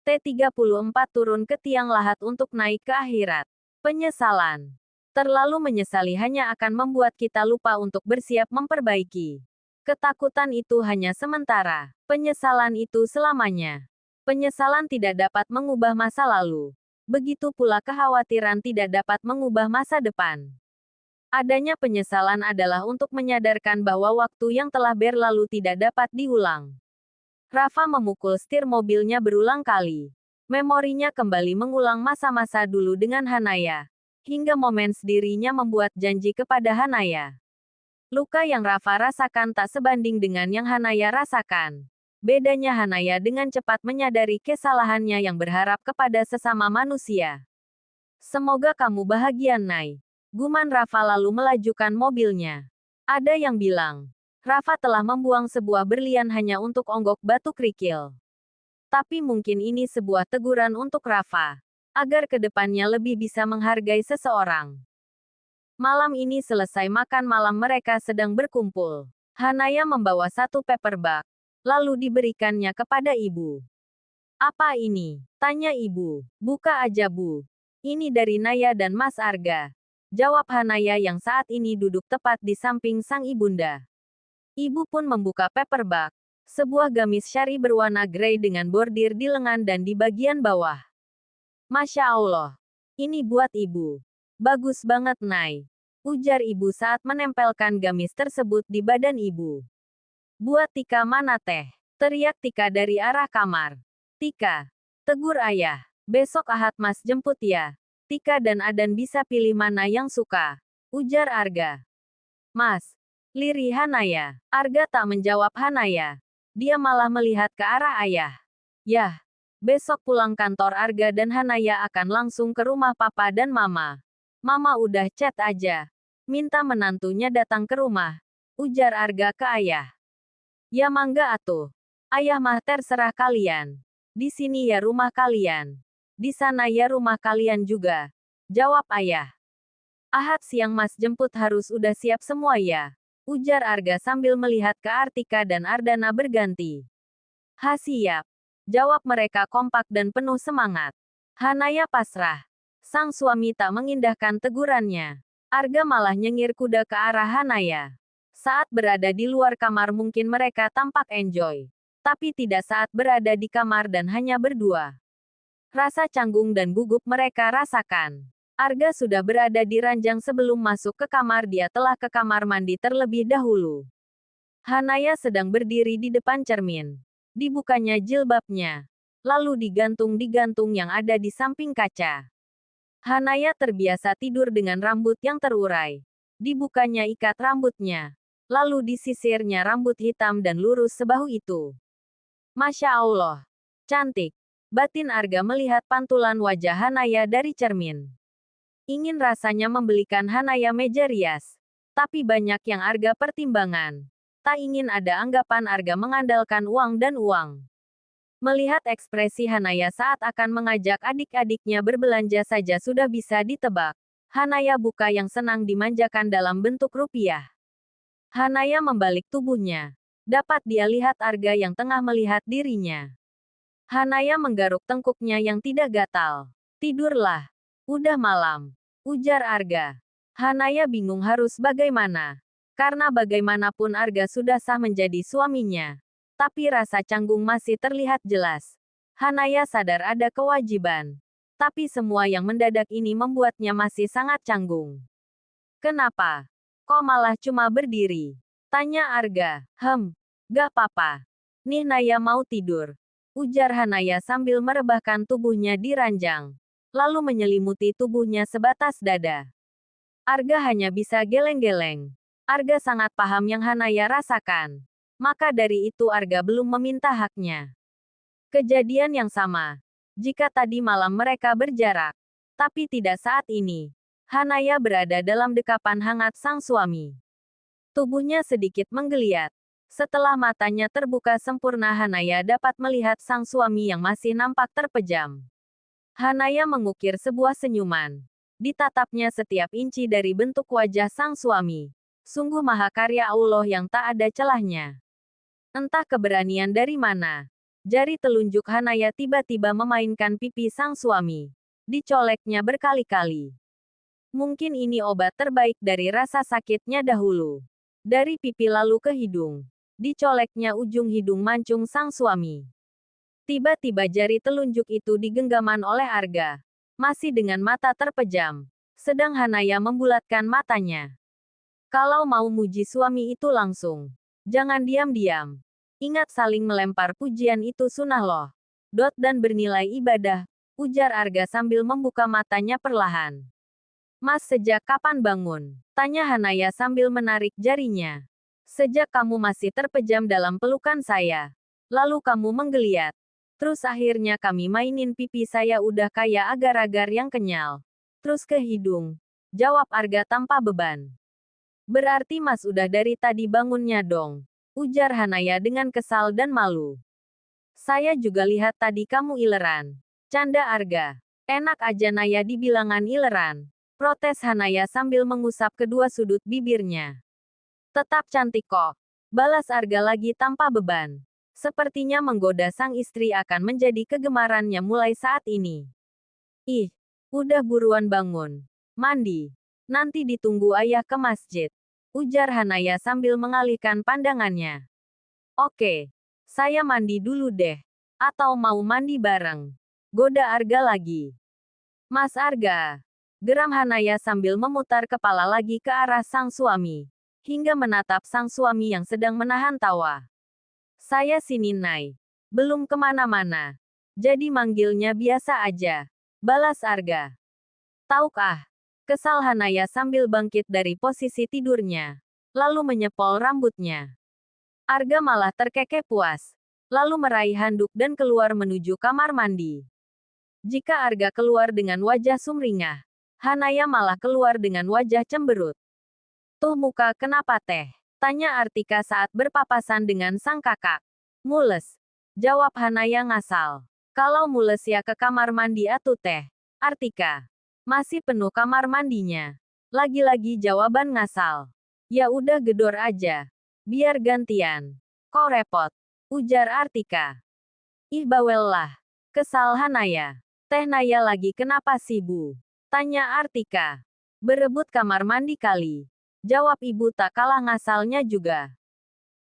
T-34 turun ke tiang lahat untuk naik ke akhirat. Penyesalan. Terlalu menyesali hanya akan membuat kita lupa untuk bersiap memperbaiki. Ketakutan itu hanya sementara. Penyesalan itu selamanya. Penyesalan tidak dapat mengubah masa lalu. Begitu pula kekhawatiran tidak dapat mengubah masa depan. Adanya penyesalan adalah untuk menyadarkan bahwa waktu yang telah berlalu tidak dapat diulang. Rafa memukul setir mobilnya berulang kali. Memorinya kembali mengulang masa-masa dulu dengan Hanaya. Hingga momen dirinya membuat janji kepada Hanaya. Luka yang Rafa rasakan tak sebanding dengan yang Hanaya rasakan. Bedanya Hanaya dengan cepat menyadari kesalahannya yang berharap kepada sesama manusia. Semoga kamu bahagia, Nay. Guman Rafa lalu melajukan mobilnya. Ada yang bilang, Rafa telah membuang sebuah berlian hanya untuk onggok batu kerikil. Tapi mungkin ini sebuah teguran untuk Rafa. Agar kedepannya lebih bisa menghargai seseorang. Malam ini selesai makan malam mereka sedang berkumpul. Hanaya membawa satu paperback. Lalu diberikannya kepada ibu. Apa ini? Tanya ibu. Buka aja bu. Ini dari Naya dan Mas Arga. Jawab Hanaya yang saat ini duduk tepat di samping sang ibunda. Ibu pun membuka paperback. Sebuah gamis syari berwarna grey dengan bordir di lengan dan di bagian bawah. Masya Allah. Ini buat ibu. Bagus banget, Nay. Ujar ibu saat menempelkan gamis tersebut di badan ibu. Buat Tika mana teh? Teriak Tika dari arah kamar. Tika. Tegur ayah. Besok Ahad Mas jemput ya. Tika dan Adan bisa pilih mana yang suka. Ujar Arga. Mas. Lirih Hanaya. Arga tak menjawab Hanaya. Dia malah melihat ke arah ayah. Yah. Besok pulang kantor Arga dan Hanaya akan langsung ke rumah papa dan mama. Mama udah chat aja. Minta menantunya datang ke rumah. Ujar Arga ke ayah. Ya mangga atuh. Ayah mah terserah kalian. Di sini ya rumah kalian. Di sana ya rumah kalian juga. Jawab ayah. Ahad siang Mas jemput harus udah siap semua ya. Ujar Arga sambil melihat ke Artika dan Ardana berganti. Ha siap. Jawab mereka kompak dan penuh semangat. Hanaya pasrah. Sang suami tak mengindahkan tegurannya. Arga malah nyengir kuda ke arah Hanaya. Saat berada di luar kamar mungkin mereka tampak enjoy. Tapi tidak saat berada di kamar dan hanya berdua. Rasa canggung dan gugup mereka rasakan. Arga sudah berada di ranjang sebelum masuk ke kamar, dia telah ke kamar mandi terlebih dahulu. Hanaya sedang berdiri di depan cermin. Dibukanya jilbabnya. Lalu digantung yang ada di samping kaca. Hanaya terbiasa tidur dengan rambut yang terurai. Dibukanya ikat rambutnya. Lalu disisirnya rambut hitam dan lurus sebahu itu. Masya Allah. Cantik. Batin Arga melihat pantulan wajah Hanaya dari cermin. Ingin rasanya membelikan Hanaya meja rias. Tapi banyak yang Arga pertimbangan. Tak ingin ada anggapan Arga mengandalkan uang dan uang. Melihat ekspresi Hanaya saat akan mengajak adik-adiknya berbelanja saja sudah bisa ditebak. Hanaya buka yang senang dimanjakan dalam bentuk rupiah. Hanaya membalik tubuhnya. Dapat dia lihat Arga yang tengah melihat dirinya. Hanaya menggaruk tengkuknya yang tidak gatal. Tidurlah. Udah malam. Ujar Arga. Hanaya bingung harus bagaimana. Karena bagaimanapun Arga sudah sah menjadi suaminya. Tapi rasa canggung masih terlihat jelas. Hanaya sadar ada kewajiban. Tapi semua yang mendadak ini membuatnya masih sangat canggung. Kenapa? Kok malah cuma berdiri? Tanya Arga. Gak apa-apa. Nih Naya mau tidur. Ujar Hanaya sambil merebahkan tubuhnya di ranjang. Lalu menyelimuti tubuhnya sebatas dada. Arga hanya bisa geleng-geleng. Arga sangat paham yang Hanaya rasakan. Maka dari itu Arga belum meminta haknya. Kejadian yang sama. Jika tadi malam mereka berjarak. Tapi tidak saat ini. Hanaya berada dalam dekapan hangat sang suami. Tubuhnya sedikit menggeliat. Setelah matanya terbuka sempurna Hanaya dapat melihat sang suami yang masih nampak terpejam. Hanaya mengukir sebuah senyuman. Ditatapnya setiap inci dari bentuk wajah sang suami. Sungguh mahakarya Allah yang tak ada celahnya. Entah keberanian dari mana. Jari telunjuk Hanaya tiba-tiba memainkan pipi sang suami. Dicoleknya berkali-kali. Mungkin ini obat terbaik dari rasa sakitnya dahulu. Dari pipi lalu ke hidung. Dicoleknya ujung hidung mancung sang suami. Tiba-tiba jari telunjuk itu digenggaman oleh Arga. Masih dengan mata terpejam. Sedang Hanaya membulatkan matanya. Kalau mau muji suami itu langsung. Jangan diam-diam. Ingat saling melempar pujian itu sunnah loh. Dan bernilai ibadah, ujar Arga sambil membuka matanya perlahan. Mas sejak kapan bangun? Tanya Hanaya sambil menarik jarinya. Sejak kamu masih terpejam dalam pelukan saya. Lalu kamu menggeliat. Terus akhirnya kami mainin pipi saya udah kayak agar-agar yang kenyal. Terus ke hidung. Jawab Arga tanpa beban. Berarti Mas udah dari tadi bangunnya dong. Ujar Hanaya dengan kesal dan malu. Saya juga lihat tadi kamu ileran. Canda Arga. Enak aja Naya dibilangan ileran. Protes Hanaya sambil mengusap kedua sudut bibirnya. Tetap cantik kok. Balas Arga lagi tanpa beban. Sepertinya menggoda sang istri akan menjadi kegemarannya mulai saat ini. Ih, udah buruan bangun. Mandi. Nanti ditunggu ayah ke masjid. Ujar Hanaya sambil mengalihkan pandangannya. Oke, saya mandi dulu deh. Atau mau mandi bareng? Goda Arga lagi. Mas Arga. Geram Hanaya sambil memutar kepala lagi ke arah sang suami. Hingga menatap sang suami yang sedang menahan tawa. Saya sini Nai. Belum kemana-mana. Jadi manggilnya biasa aja. Balas Arga. Taukah? Kesal Hanaya sambil bangkit dari posisi tidurnya. Lalu menyepol rambutnya. Arga malah terkekeh puas. Lalu meraih handuk dan keluar menuju kamar mandi. Jika Arga keluar dengan wajah sumringah, Hanaya malah keluar dengan wajah cemberut. Tuh muka kenapa teh? Tanya Artika saat berpapasan dengan sang kakak. Mules. Jawab Hanaya ngasal. Kalau mules ya ke kamar mandi atuh teh. Artika. Masih penuh kamar mandinya. Lagi-lagi jawaban ngasal. Ya udah gedor aja. Biar gantian. Kok repot? Ujar Artika. Ih bawel lah. Kesal Hanaya. Teh Naya lagi kenapa sih bu? Tanya Artika. Berebut kamar mandi kali. Jawab ibu tak kalah ngasalnya juga.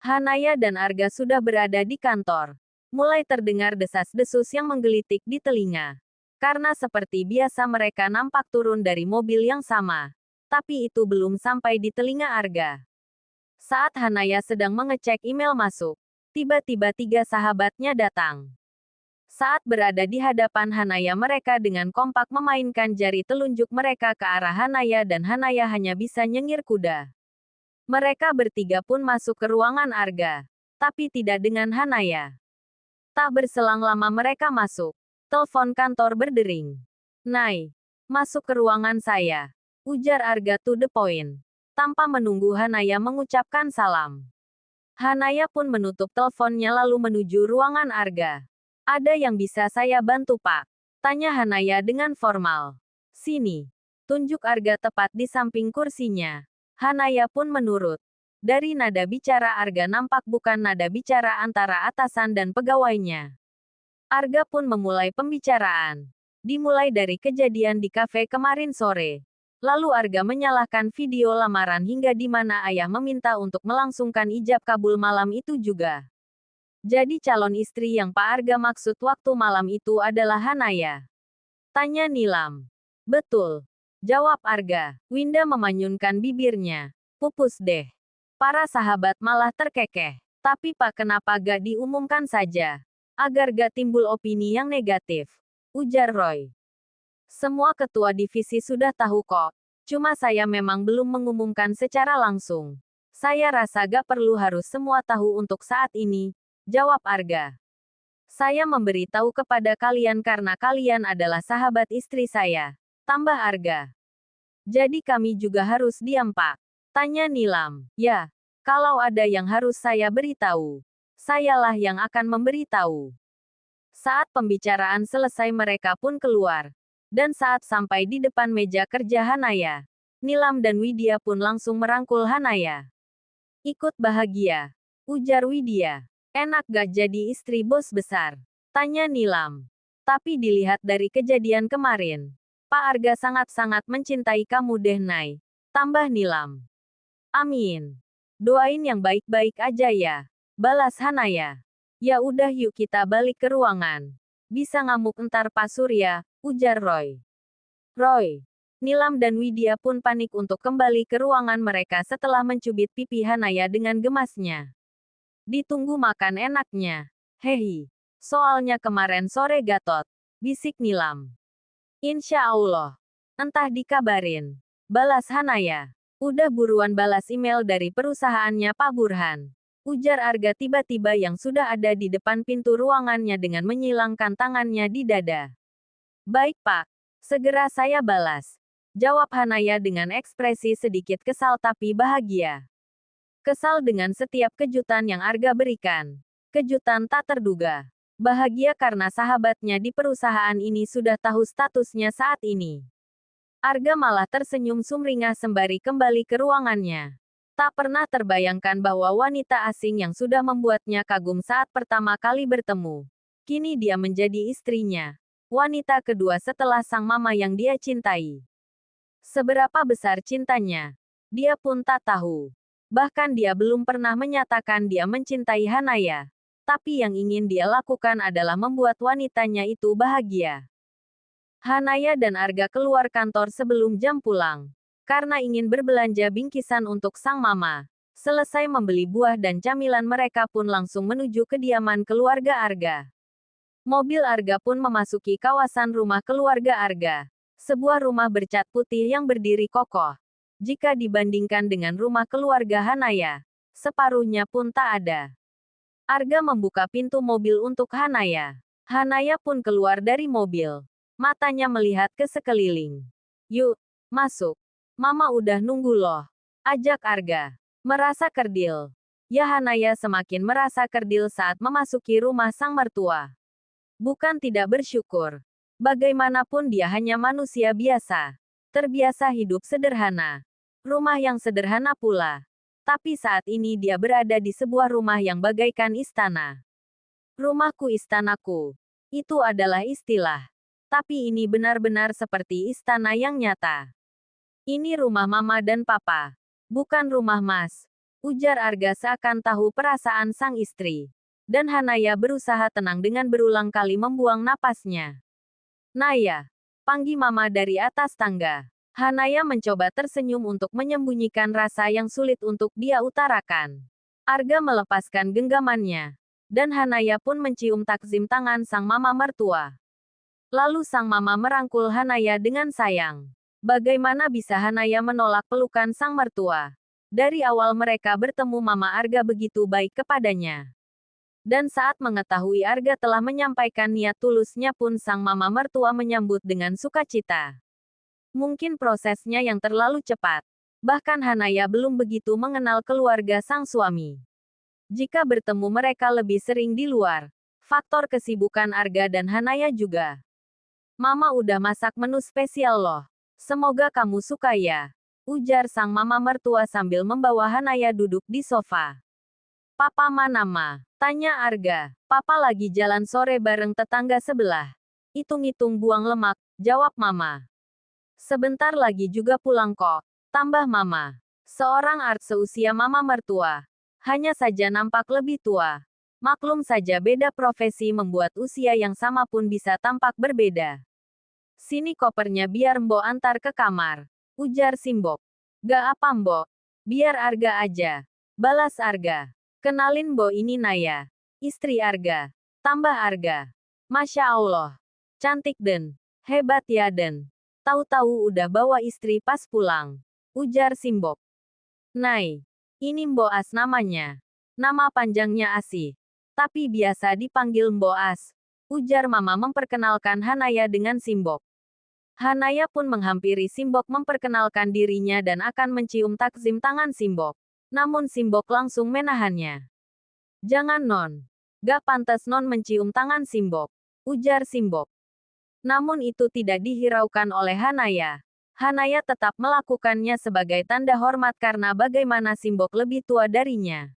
Hanaya dan Arga sudah berada di kantor. Mulai terdengar desas-desus yang menggelitik di telinga. Karena seperti biasa mereka nampak turun dari mobil yang sama. Tapi itu belum sampai di telinga Arga. Saat Hanaya sedang mengecek email masuk, tiba-tiba 3 sahabatnya datang. Saat berada di hadapan Hanaya mereka dengan kompak memainkan jari telunjuk mereka ke arah Hanaya dan Hanaya hanya bisa nyengir kuda. Mereka bertiga pun masuk ke ruangan Arga. Tapi tidak dengan Hanaya. Tak berselang lama mereka masuk. Telepon kantor berdering. Nai, masuk ke ruangan saya. Ujar Arga to the point. Tanpa menunggu Hanaya mengucapkan salam. Hanaya pun menutup teleponnya lalu menuju ruangan Arga. Ada yang bisa saya bantu pak? Tanya Hanaya dengan formal. Sini. Tunjuk Arga tepat di samping kursinya. Hanaya pun menurut. Dari nada bicara Arga nampak bukan nada bicara antara atasan dan pegawainya. Arga pun memulai pembicaraan. Dimulai dari kejadian di kafe kemarin sore. Lalu Arga menyalahkan video lamaran hingga di mana ayah meminta untuk melangsungkan ijab kabul malam itu juga. Jadi calon istri yang Pak Arga maksud waktu malam itu adalah Hanaya. Tanya Nilam. Betul. Jawab Arga. Winda memanyunkan bibirnya. Pupus deh. Para sahabat malah terkekeh. Tapi Pak kenapa gak diumumkan saja? Agar gak timbul opini yang negatif. Ujar Roy. Semua ketua divisi sudah tahu kok. Cuma saya memang belum mengumumkan secara langsung. Saya rasa gak perlu harus semua tahu untuk saat ini. Jawab Arga. Saya memberitahu kepada kalian karena kalian adalah sahabat istri saya. Tambah Arga. Jadi kami juga harus diam Pak. Tanya Nilam. Ya, kalau ada yang harus saya beritahu. Sayalah yang akan memberitahu. Saat pembicaraan selesai mereka pun keluar. Dan saat sampai di depan meja kerja Hanaya, Nilam dan Widya pun langsung merangkul Hanaya. Ikut bahagia. Ujar Widya. Enak gak jadi istri bos besar? Tanya Nilam. Tapi dilihat dari kejadian kemarin, Pak Arga sangat-sangat mencintai kamu deh Nay. Tambah Nilam. Amin. Doain yang baik-baik aja ya. Balas Hanaya. Ya udah yuk kita balik ke ruangan. Bisa ngamuk entar Pak Surya, ujar Roy. Roy. Nilam dan Widya pun panik untuk kembali ke ruangan mereka setelah mencubit pipi Hanaya dengan gemasnya. Ditunggu makan enaknya. Hehi. Soalnya kemarin sore gatot. Bisik Nilam. Insya Allah. Entah dikabarin. Balas Hanaya. Udah buruan balas email dari perusahaannya Pak Burhan. Ujar Arga tiba-tiba yang sudah ada di depan pintu ruangannya dengan menyilangkan tangannya di dada. Baik Pak. Segera saya balas. Jawab Hanaya dengan ekspresi sedikit kesal tapi bahagia. Kesal dengan setiap kejutan yang Arga berikan. Kejutan tak terduga. Bahagia karena sahabatnya di perusahaan ini sudah tahu statusnya saat ini. Arga malah tersenyum sumringah sembari kembali ke ruangannya. Tak pernah terbayangkan bahwa wanita asing yang sudah membuatnya kagum saat pertama kali bertemu. Kini dia menjadi istrinya. Wanita kedua setelah sang mama yang dia cintai. Seberapa besar cintanya, dia pun tak tahu. Bahkan dia belum pernah menyatakan dia mencintai Hanaya. Tapi yang ingin dia lakukan adalah membuat wanitanya itu bahagia. Hanaya dan Arga keluar kantor sebelum jam pulang. Karena ingin berbelanja bingkisan untuk sang mama. Selesai membeli buah dan camilan mereka pun langsung menuju kediaman keluarga Arga. Mobil Arga pun memasuki kawasan rumah keluarga Arga. Sebuah rumah bercat putih yang berdiri kokoh. Jika dibandingkan dengan rumah keluarga Hanaya, separuhnya pun tak ada. Arga membuka pintu mobil untuk Hanaya. Hanaya pun keluar dari mobil. Matanya melihat ke sekeliling. Yuk, masuk. Mama udah nunggu loh. Ajak Arga. Merasa kerdil. Ya Hanaya semakin merasa kerdil saat memasuki rumah sang mertua. Bukan tidak bersyukur. Bagaimanapun dia hanya manusia biasa. Terbiasa hidup sederhana. Rumah yang sederhana pula. Tapi saat ini dia berada di sebuah rumah yang bagaikan istana. Rumahku istanaku. Itu adalah istilah. Tapi ini benar-benar seperti istana yang nyata. Ini rumah mama dan papa. Bukan rumah mas. Ujar Arga seakan tahu perasaan sang istri. Dan Hanaya berusaha tenang dengan berulang kali membuang napasnya. Naya, panggil mama dari atas tangga. Hanaya mencoba tersenyum untuk menyembunyikan rasa yang sulit untuk dia utarakan. Arga melepaskan genggamannya. Dan Hanaya pun mencium takzim tangan sang mama mertua. Lalu sang mama merangkul Hanaya dengan sayang. Bagaimana bisa Hanaya menolak pelukan sang mertua? Dari awal mereka bertemu mama Arga begitu baik kepadanya. Dan saat mengetahui Arga telah menyampaikan niat tulusnya pun sang mama mertua menyambut dengan sukacita. Mungkin prosesnya yang terlalu cepat. Bahkan Hanaya belum begitu mengenal keluarga sang suami. Jika bertemu mereka lebih sering di luar, faktor kesibukan Arga dan Hanaya juga. Mama udah masak menu spesial loh. Semoga kamu suka ya. Ujar sang mama mertua sambil membawa Hanaya duduk di sofa. Papa mana ma? Tanya Arga. Papa lagi jalan sore bareng tetangga sebelah. Hitung-hitung buang lemak, jawab mama. Sebentar lagi juga pulang kok. Tambah mama. Seorang art seusia mama mertua. Hanya saja nampak lebih tua. Maklum saja beda profesi membuat usia yang sama pun bisa tampak berbeda. Sini kopernya biar Mbok antar ke kamar. Ujar Simbok. Gak apa Mbok. Biar Arga aja. Balas Arga. Kenalin Mbok ini Naya. Istri Arga. Tambah Arga. Masya Allah. Cantik den. Hebat ya den. Tahu-tahu udah bawa istri pas pulang. Ujar Simbok. Nay. Ini Mbok As namanya. Nama panjangnya Asih. Tapi biasa dipanggil Mbok As. Ujar mama memperkenalkan Hanaya dengan Simbok. Hanaya pun menghampiri Simbok memperkenalkan dirinya dan akan mencium takzim tangan Simbok. Namun Simbok langsung menahannya. Jangan non. Gak pantas non mencium tangan Simbok. Ujar Simbok. Namun itu tidak dihiraukan oleh Hanaya. Hanaya tetap melakukannya sebagai tanda hormat karena bagaimana Simbok lebih tua darinya.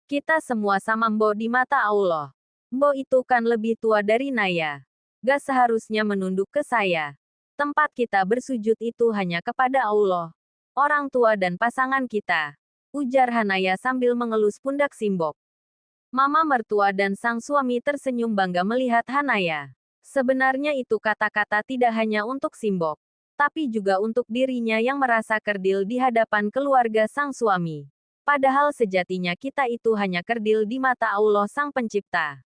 Kita semua sama Mbo di mata Allah. Mbo itu kan lebih tua dari Naya. Gak seharusnya menunduk ke saya. Tempat kita bersujud itu hanya kepada Allah, orang tua dan pasangan kita. Ujar Hanaya sambil mengelus pundak Simbok. Mama mertua dan sang suami tersenyum bangga melihat Hanaya. Sebenarnya itu kata-kata tidak hanya untuk Simbok, tapi juga untuk dirinya yang merasa kerdil di hadapan keluarga sang suami. Padahal sejatinya kita itu hanya kerdil di mata Allah Sang Pencipta.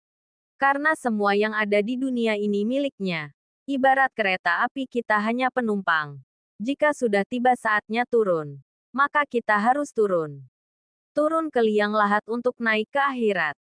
Karena semua yang ada di dunia ini miliknya. Ibarat kereta api kita hanya penumpang. Jika sudah tiba saatnya turun, maka kita harus turun. Turun ke liang lahat untuk naik ke akhirat.